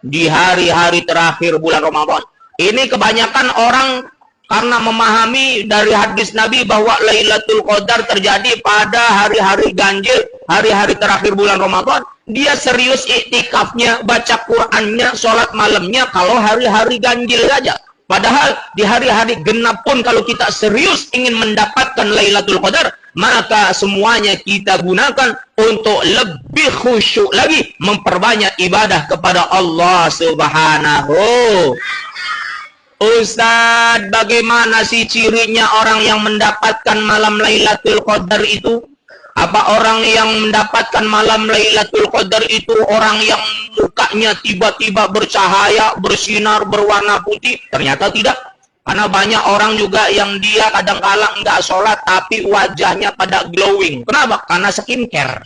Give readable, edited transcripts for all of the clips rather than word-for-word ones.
di hari-hari terakhir bulan Ramadan. Ini kebanyakan orang karena memahami dari hadis Nabi bahwa Lailatul Qadar terjadi pada hari-hari ganjil, hari-hari terakhir bulan Ramadan. Dia serius iktikafnya, baca Qur'annya, sholat malamnya kalau hari-hari ganjil saja. Padahal di hari-hari genap pun kalau kita serius ingin mendapatkan Lailatul Qadar, maka semuanya kita gunakan untuk lebih khusyuk lagi, memperbanyak ibadah kepada Allah Subhanahu. Ustaz, bagaimana sih cirinya orang yang mendapatkan malam Lailatul Qadar itu? Apa orang yang mendapatkan malam Lailatul Qadar itu orang yang mukanya tiba-tiba bercahaya, bersinar, berwarna putih? Ternyata tidak. Karena banyak orang juga yang dia kadang-kala enggak sholat tapi wajahnya pada glowing. Kenapa? Karena skincare.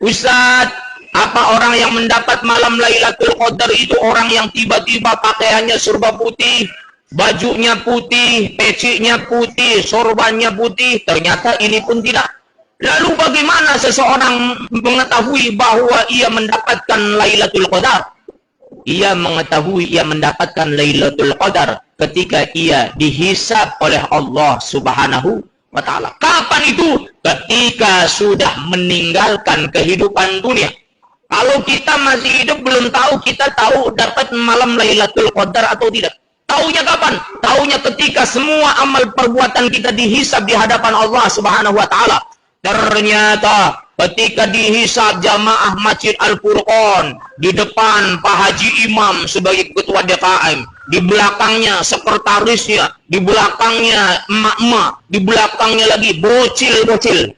Ustaz, apa orang yang mendapat malam Lailatul Qadar itu orang yang tiba-tiba pakaiannya serba putih, bajunya putih, pecinya putih, sorbannya putih? Ternyata ini pun tidak. Lalu bagaimana seseorang mengetahui bahwa ia mendapatkan Lailatul Qadar? Ia mengetahui ia mendapatkan Lailatul Qadar ketika ia dihisab oleh Allah Subhanahu wa ta'ala. Kapan itu? Ketika sudah meninggalkan kehidupan dunia. Kalau kita masih hidup belum tahu, kita tahu dapat malam Lailatul Qadar atau tidak. Taunya kapan? Taunya ketika semua amal perbuatan kita dihisab di hadapan Allah Subhanahu wa ta'ala. Ternyata ketika dihisab jamaah Masjid Al-Furqan, di depan Pak Haji Imam sebagai ketua DKM, di belakangnya sekretarisnya, di belakangnya emak-emak, di belakangnya lagi bocil-bocil.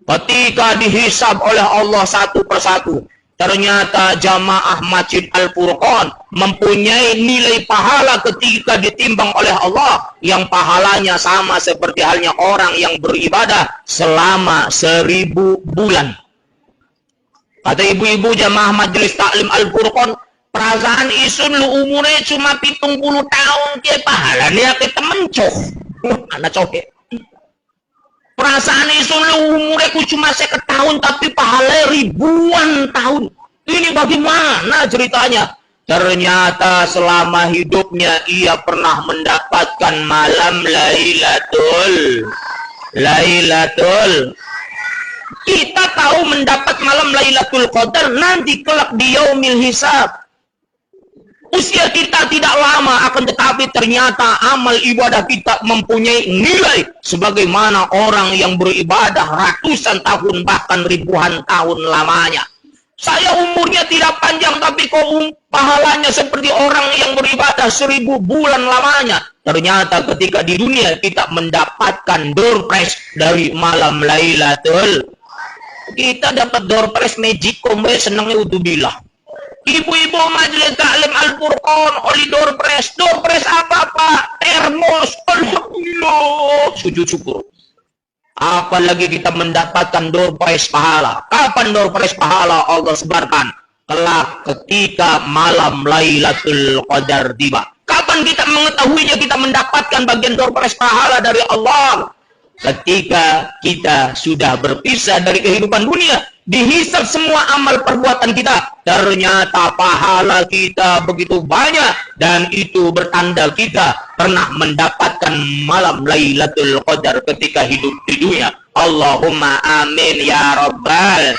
Ketika dihisab oleh Allah satu persatu, ternyata jamaah Masjid Al-Furqan mempunyai nilai pahala ketika ditimbang oleh Allah yang pahalanya sama seperti halnya orang yang beribadah selama 1000 bulan. Kata ibu-ibu jamaah Majelis Taklim Al-Furqan, perasaan isun lu umurnya cuma 70 tahun, dia pahalanya kita mencoh. Anak cohe. Perasaan isun lu umurnya cuma 1 tahun tapi pahalanya ribuan tahun. Ini bagaimana ceritanya? Ternyata selama hidupnya ia pernah mendapatkan malam Lailatul. Kita tahu mendapat malam Lailatul Qadar nanti kelak di yaumil hisab. Usia kita tidak lama, akan tetapi ternyata amal ibadah kita mempunyai nilai sebagaimana orang yang beribadah ratusan tahun bahkan ribuan tahun lamanya. Saya umurnya tidak panjang tapi kok pahalanya seperti orang yang beribadah 1000 bulan lamanya. Ternyata ketika di dunia kita mendapatkan door prize dari malam Lailatul. Kita dapat door prize Magicom, senangnya udzubillah. Ibu-ibu Majelis Taklim Al-Furqan oleh door prize. Door prize apa Pak? Termos. Alhamdulillah. Sujud syukur. Apalagi kita mendapatkan door prize pahala. Kapan door prize pahala Allah sebarkan? Kelak ketika malam Lailatul Qadar tiba. Kapan kita mengetahuinya kita mendapatkan bagian door prize pahala dari Allah? Ketika kita sudah berpisah dari kehidupan dunia, dihisab semua amal perbuatan kita, ternyata pahala kita begitu banyak dan itu bertanda kita pernah mendapatkan malam Lailatul Qadar ketika hidup di dunia. Allahumma amin ya rabbal